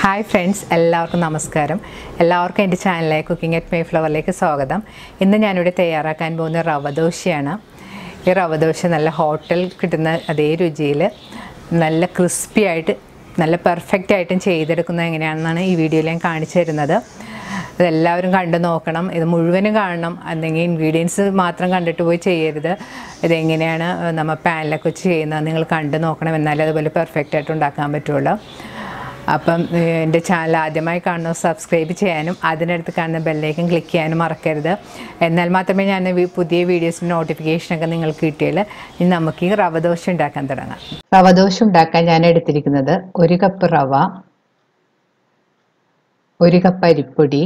Hi friends, എല്ലാവർക്കും നമസ്കാരം. എല്ലാവർക്കും എൻ്റെ ചാനലായ കുക്കിംഗ് അറ്റ് മൈ ഫ്ലവറിലേക്ക് സ്വാഗതം. ഇന്ന് ഞാനിവിടെ തയ്യാറാക്കാൻ പോകുന്ന റവ ദോശയാണ്. ഈ റവ ദോശ നല്ല ഹോട്ടൽ കിട്ടുന്ന അതേ രുചിയിൽ നല്ല ക്രിസ്പി ആയിട്ട് നല്ല പെർഫെക്റ്റ് ആയിട്ടും ചെയ്തെടുക്കുന്നത് എങ്ങനെയാണെന്നാണ് ഈ വീഡിയോയിൽ ഞാൻ കാണിച്ചു തരുന്നത്. ഇതെല്ലാവരും കണ്ടു നോക്കണം, ഇത് മുഴുവനും കാണണം. അല്ലെങ്കിൽ ഇൻഗ്രീഡിയൻസ് മാത്രം കണ്ടിട്ട് പോയി ചെയ്യരുത്. ഇതെങ്ങനെയാണ് നമ്മൾ പാനിലൊക്കെ വെച്ച് ചെയ്യുന്നത് നിങ്ങൾ കണ്ടു നോക്കണം, എന്നാലേ അതുപോലെ പെർഫെക്റ്റ് ആയിട്ട് ഉണ്ടാക്കാൻ പറ്റുള്ളൂ. അപ്പം എൻ്റെ ചാനൽ ആദ്യമായി കാണുന്നത് സബ്സ്ക്രൈബ് ചെയ്യാനും അതിനടുത്ത് കാണുന്ന ബെല്ലൈക്കൻ ക്ലിക്ക് ചെയ്യാനും മറക്കരുത്. എന്നാൽ മാത്രമേ ഞാൻ പുതിയ വീഡിയോസിൻ്റെ നോട്ടിഫിക്കേഷനൊക്കെ നിങ്ങൾക്ക് കിട്ടിയാൽ ഇനി നമുക്ക് ഈ റവ ദോശ ഉണ്ടാക്കാൻ തുടങ്ങാം. റവ ദോശ ഉണ്ടാക്കാൻ ഞാൻ എടുത്തിരിക്കുന്നത് 1 കപ്പ് റവ, 1 കപ്പ് അരിപ്പൊടി,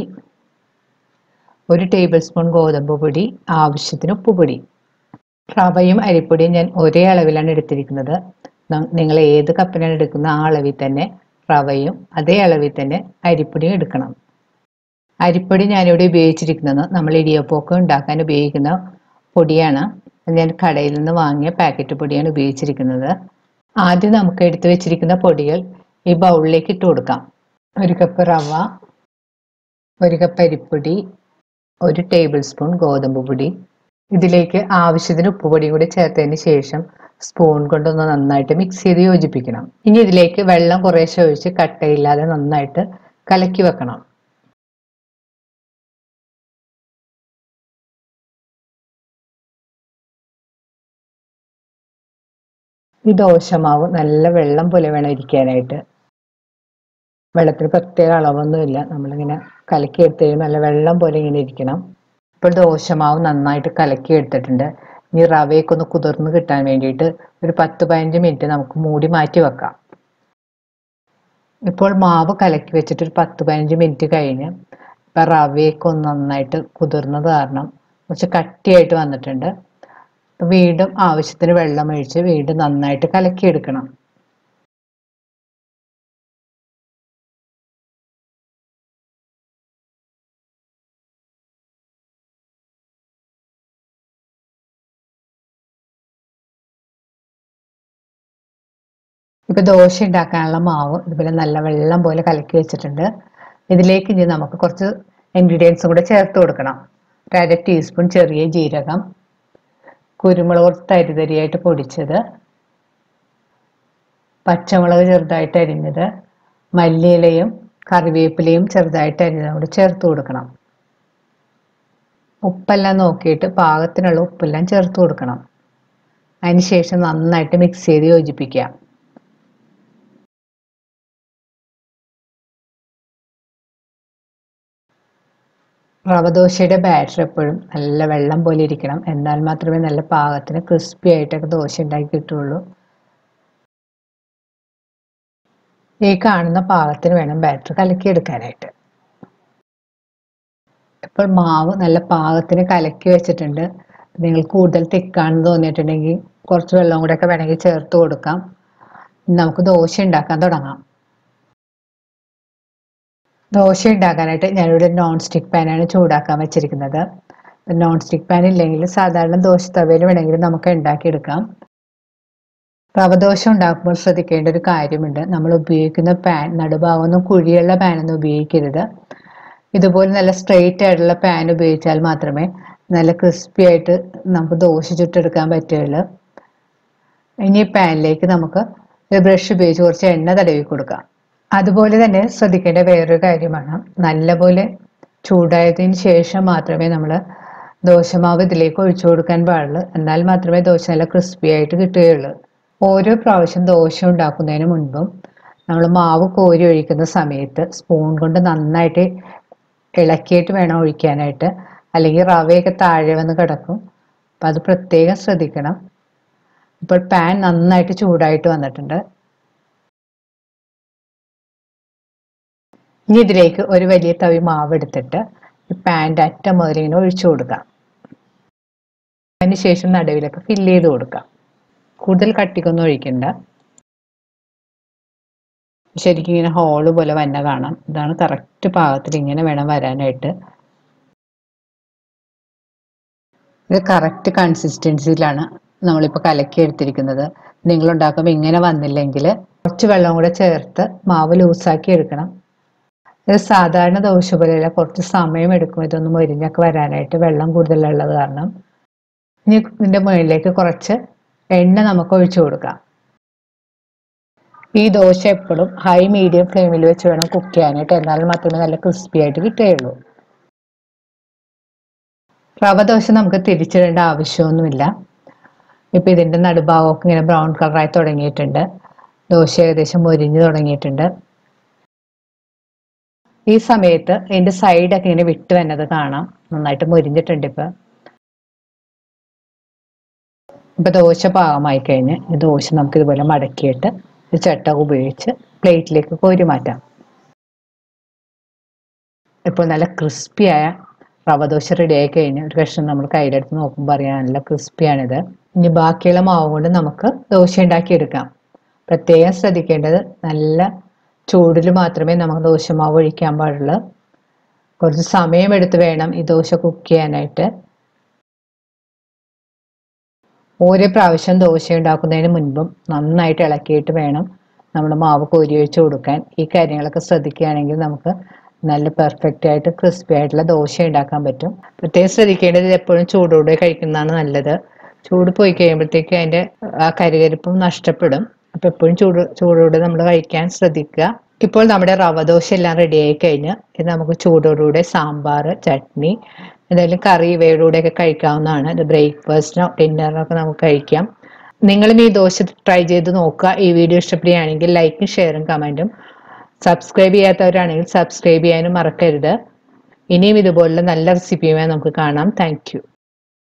1 ടേബിൾ സ്പൂൺ ഗോതമ്പ് പൊടി, ആവശ്യത്തിന് ഉപ്പുപൊടി. റവയും അരിപ്പൊടിയും ഞാൻ ഒരേ അളവിലാണ് എടുത്തിരിക്കുന്നത്. നിങ്ങൾ ഏത് കപ്പിനാണ് എടുക്കുന്ന ആ അളവിൽ തന്നെ റവയും അതേ അളവിൽ തന്നെ അരിപ്പൊടിയും എടുക്കണം. അരിപ്പൊടി ഞാനിവിടെ ഉപയോഗിച്ചിരിക്കുന്നത് നമ്മൾ ഇടിയപ്പമൊക്കെ ഉണ്ടാക്കാൻ ഉപയോഗിക്കുന്ന പൊടിയാണ്. ഞാൻ കടയിൽ നിന്ന് വാങ്ങിയ പാക്കറ്റ് പൊടിയാണ് ഉപയോഗിച്ചിരിക്കുന്നത്. ആദ്യം നമുക്ക് എടുത്തു വെച്ചിരിക്കുന്ന പൊടികൾ ഈ ബൗളിലേക്ക് ഇട്ട് കൊടുക്കാം. 1 കപ്പ് റവ, 1 കപ്പ് അരിപ്പൊടി, 1 ടേബിൾ സ്പൂൺ ഗോതമ്പ് പൊടി. ഇതിലേക്ക് ആവശ്യത്തിന് ഉപ്പുപൊടി കൂടി ചേർത്തതിന് ശേഷം സ്പൂൺ കൊണ്ടൊന്ന് നന്നായിട്ട് മിക്സ് ചെയ്ത് യോജിപ്പിക്കണം. ഇനി ഇതിലേക്ക് വെള്ളം കുറേശ്ശെ ഒഴിച്ച് കട്ടയില്ലാതെ നന്നായിട്ട് കലക്കി വെക്കണം. ഈ ദോശമാവ് നല്ല വെള്ളം പോലെ വേണം ഇരിക്കാനായിട്ട്. വെള്ളത്തിന് പ്രത്യേക അളവൊന്നുമില്ല, നമ്മളിങ്ങനെ കലക്കി എടുത്ത് കഴിയുമ്പോൾ നല്ല വെള്ളം പോലെ ഇങ്ങനെ ഇരിക്കണം. ഇപ്പോൾ ദോശമാവ് നന്നായിട്ട് കലക്കി എടുത്തിട്ടുണ്ട്. ഇനി റവയൊക്കെ ഒന്ന് കുതിർന്ന് കിട്ടാൻ വേണ്ടിയിട്ട് ഒരു 10-15 മിനിറ്റ് നമുക്ക് മൂടി മാറ്റി വെക്കാം. ഇപ്പോൾ മാവ് കലക്കി വെച്ചിട്ട് ഒരു 10-15 മിനിറ്റ് കഴിഞ്ഞ് ഇപ്പം റവയൊക്കെ ഒന്ന് നന്നായിട്ട് കുതിർന്നത് കാരണം കുറച്ച് കട്ടിയായിട്ട് വന്നിട്ടുണ്ട്. വീണ്ടും ആവശ്യത്തിന് വെള്ളം ഒഴിച്ച് വീണ്ടും നന്നായിട്ട് കലക്കിയെടുക്കണം. ഇപ്പം ദോശ ഉണ്ടാക്കാനുള്ള മാവ് ഇതുപോലെ നല്ല വെള്ളം പോലെ കലക്കി വെച്ചിട്ടുണ്ട്. ഇതിലേക്ക് ഇനി നമുക്ക് കുറച്ച് ഇൻഗ്രീഡിയൻസും കൂടെ ചേർത്ത് കൊടുക്കണം. 1/2 ടീസ്പൂൺ ചെറിയ ജീരകം, കുരുമുളക് തരിതരിയായിട്ട് പൊടിച്ചത്, പച്ചമുളക് ചെറുതായിട്ട് അരിഞ്ഞത്, മല്ലിയിലയും കറിവേപ്പിലയും ചെറുതായിട്ട് അരിഞ്ഞതും കൂടി ചേർത്ത് കൊടുക്കണം. ഉപ്പെല്ലാം നോക്കിയിട്ട് പാകത്തിനുള്ള ഉപ്പെല്ലാം ചേർത്ത് കൊടുക്കണം. അതിനുശേഷം നന്നായിട്ട് മിക്സ് ചെയ്ത് യോജിപ്പിക്കാം. റവ ദോശയുടെ ബാറ്റർ എപ്പോഴും നല്ല വെള്ളം പോലെ ഇരിക്കണം, എന്നാൽ മാത്രമേ നല്ല പാകത്തിന് ക്രിസ്പി ആയിട്ടൊക്കെ ദോശ ഉണ്ടാക്കി കിട്ടുള്ളൂ. ഈ കാണുന്ന പാകത്തിന് വേണം ബാറ്റർ കലക്കിയെടുക്കാനായിട്ട്. ഇപ്പോൾ മാവ് നല്ല പാകത്തിന് കലക്കി വെച്ചിട്ടുണ്ട്. നിങ്ങൾ കൂടുതൽ തിക്കാണെന്ന് തോന്നിയിട്ടുണ്ടെങ്കിൽ കുറച്ച് വെള്ളം കൂടെയൊക്കെ വേണമെങ്കിൽ ചേർത്ത് കൊടുക്കാം. നമുക്ക് ദോശ ഉണ്ടാക്കാൻ തുടങ്ങാം. ദോശ ഉണ്ടാക്കാനായിട്ട് ഞാനിവിടെ നോൺ സ്റ്റിക്ക് പാനാണ് ചൂടാക്കാൻ വെച്ചിരിക്കുന്നത്. നോൺ സ്റ്റിക്ക് പാൻ ഇല്ലെങ്കിൽ സാധാരണ ദോശ തവയിൽ വേണമെങ്കിൽ നമുക്ക് ഉണ്ടാക്കിയെടുക്കാം. റവ ദോശ ഉണ്ടാക്കുമ്പോൾ ശ്രദ്ധിക്കേണ്ട ഒരു കാര്യമുണ്ട്. നമ്മൾ ഉപയോഗിക്കുന്ന പാൻ നടുഭാഗമൊന്നും കുഴിയുള്ള പാനൊന്നും ഉപയോഗിക്കരുത്. ഇതുപോലെ നല്ല സ്ട്രെയിറ്റ് ആയിട്ടുള്ള പാൻ ഉപയോഗിച്ചാൽ മാത്രമേ നല്ല ക്രിസ്പി ആയിട്ട് നമുക്ക് ദോശ ചുട്ടെടുക്കാൻ പറ്റുള്ളൂ. ഇനി പാനിലേക്ക് നമുക്ക് ഒരു ബ്രഷ് ഉപയോഗിച്ച് കുറച്ച് എണ്ണ തടവി കൊടുക്കാം. അതുപോലെ തന്നെ ശ്രദ്ധിക്കേണ്ട വേറൊരു കാര്യമാണ്, നല്ലപോലെ ചൂടായതിന് ശേഷം മാത്രമേ നമ്മൾ ദോശമാവ് ഇതിലേക്ക് ഒഴിച്ചു കൊടുക്കാൻ പാടുള്ളൂ. എന്നാൽ മാത്രമേ ദോശ നല്ല ക്രിസ്പി ആയിട്ട് കിട്ടുകയുള്ളൂ. ഓരോ പ്രാവശ്യം ദോശ ഉണ്ടാക്കുന്നതിന് മുൻപും നമ്മൾ മാവ് കോരി ഒഴിക്കുന്ന സമയത്ത് സ്പൂൺ കൊണ്ട് നന്നായിട്ട് ഇളക്കിയിട്ട് വേണം ഒഴിക്കാനായിട്ട്, അല്ലെങ്കിൽ റവയൊക്കെ താഴെ വന്ന് കിടക്കും. അപ്പം അത് പ്രത്യേകം ശ്രദ്ധിക്കണം. ഇപ്പോൾ പാൻ നന്നായിട്ട് ചൂടായിട്ട് വന്നിട്ടുണ്ട്. ഇനി ഇതിലേക്ക് ഒരു വലിയ തവി മാവ് എടുത്തിട്ട് ഈ പാൻ്റെ അറ്റം മുതൽ ഇങ്ങനെ ഒഴിച്ചു കൊടുക്കാം. അതിനുശേഷം നടുവിലൊക്കെ ഫില്ല് ചെയ്ത് കൊടുക്കാം. കൂടുതൽ കട്ടിക്കൊന്നും ഒഴിക്കണ്ട. ശരിക്കും ഇങ്ങനെ ഹോള് പോലെ വന്ന കാണാം. ഇതാണ് കറക്റ്റ് പാകത്തിൽ, ഇങ്ങനെ വേണം വരാനായിട്ട്. ഇത് കറക്റ്റ് കൺസിസ്റ്റൻസിയിലാണ് നമ്മളിപ്പോൾ കലക്കി എടുത്തിരിക്കുന്നത്. നിങ്ങളുണ്ടാക്കുമ്പോൾ ഇങ്ങനെ വന്നില്ലെങ്കിൽ കുറച്ച് വെള്ളം കൂടെ ചേർത്ത് മാവ് ലൂസാക്കി എടുക്കണം. ഇത് സാധാരണ ദോശ പോലെയല്ല, കുറച്ച് സമയം എടുക്കും ഇതൊന്ന് മൊരിഞ്ഞൊക്കെ വരാനായിട്ട്, വെള്ളം കൂടുതലുള്ളത് കാരണം. ഇനി ഇതിൻ്റെ മുകളിലേക്ക് കുറച്ച് എണ്ണ നമുക്ക് ഒഴിച്ചു കൊടുക്കാം. ഈ ദോശ എപ്പോഴും ഹൈ മീഡിയം ഫ്ലെയിമിൽ വെച്ച് വേണം കുക്ക് ചെയ്യാനായിട്ട്, എന്നാൽ മാത്രമേ നല്ല ക്രിസ്പി ആയിട്ട് കിട്ടുകയുള്ളൂ. റവ ദോശ നമുക്ക് തിരിച്ചിടേണ്ട ആവശ്യമൊന്നുമില്ല. ഇപ്പം ഇതിൻ്റെ നടുഭാഗമൊക്കെ ഇങ്ങനെ ബ്രൗൺ കളറായി തുടങ്ങിയിട്ടുണ്ട്. ദോശ ഏകദേശം മൊരിഞ്ഞ് തുടങ്ങിയിട്ടുണ്ട്. ഈ സമയത്ത് ഇതിൻ്റെ സൈഡൊക്കെ ഇങ്ങനെ വിട്ട് വന്നത് കാണാം. നന്നായിട്ട് മൊരിഞ്ഞിട്ടുണ്ട്. ഇപ്പം ദോശ പാകമായി കഴിഞ്ഞ് ഈ ദോശ നമുക്ക് ഇതുപോലെ മടക്കിയിട്ട് ഒരു ചട്ടകം ഉപയോഗിച്ച് പ്ലേറ്റിലേക്ക് കോരി മാറ്റാം. ഇപ്പോൾ നല്ല ക്രിസ്പിയായ റവ ദോശ റെഡി ആയി കഴിഞ്ഞ് ഒരു കഷ്ണം നമ്മൾ കയ്യിലെടുത്ത് നോക്കുമ്പോൾ അറിയാം നല്ല ക്രിസ്പിയാണിത്. ഇനി ബാക്കിയുള്ള മാവ് കൊണ്ട് നമുക്ക് ദോശ ഉണ്ടാക്കിയെടുക്കാം. പ്രത്യേകം ശ്രദ്ധിക്കേണ്ടത് നല്ല ചൂടിൽ മാത്രമേ നമുക്ക് ദോശമാവ് ഒഴിക്കാൻ പാടുള്ളൂ. കുറച്ച് സമയമെടുത്ത് വേണം ഈ ദോശ കുക്ക് ചെയ്യാനായിട്ട്. ഓരോ പ്രാവശ്യം ദോശ ഉണ്ടാക്കുന്നതിന് മുൻപും നന്നായിട്ട് ഇളക്കിയിട്ട് വേണം നമ്മൾ മാവ് കോരി ഒഴിച്ച് കൊടുക്കാൻ. ഈ കാര്യങ്ങളൊക്കെ ശ്രദ്ധിക്കുകയാണെങ്കിൽ നമുക്ക് നല്ല പെർഫെക്റ്റ് ആയിട്ട് ക്രിസ്പി ആയിട്ടുള്ള ദോശ ഉണ്ടാക്കാൻ പറ്റും. പ്രത്യേകം ശ്രദ്ധിക്കേണ്ടത് എപ്പോഴും ചൂടോടെ കഴിക്കുന്നതാണ് നല്ലത്. ചൂട് പോയി കഴിയുമ്പോഴത്തേക്ക് അതിൻ്റെ ആ കരികരിപ്പും നഷ്ടപ്പെടും. അപ്പം എപ്പോഴും ചൂടോടെ നമ്മൾ കഴിക്കാൻ ശ്രദ്ധിക്കുക. ഇപ്പോൾ നമ്മുടെ റവ ദോശ എല്ലാം റെഡി ആയി കഴിഞ്ഞ് ഇത് നമുക്ക് ചൂടോടുകൂടെ സാമ്പാർ, ചട്നി, എന്തെങ്കിലും കറി ഇവയോടുകൂടെയൊക്കെ കഴിക്കാവുന്നതാണ്. ഇത് ബ്രേക്ക്ഫാസ്റ്റിനോ ഡിന്നറിനൊക്കെ നമുക്ക് കഴിക്കാം. നിങ്ങളും ഈ ദോശ ട്രൈ ചെയ്ത് നോക്കുക. ഈ വീഡിയോ ഇഷ്ടപ്പെടുകയാണെങ്കിൽ ലൈക്കും ഷെയറും കമൻറ്റും, സബ്സ്ക്രൈബ് ചെയ്യാത്തവരാണെങ്കിൽ സബ്സ്ക്രൈബ് ചെയ്യാനും മറക്കരുത്. ഇനിയും ഇതുപോലുള്ള നല്ല റെസിപ്പിയുമായി നമുക്ക് കാണാം. Thank you.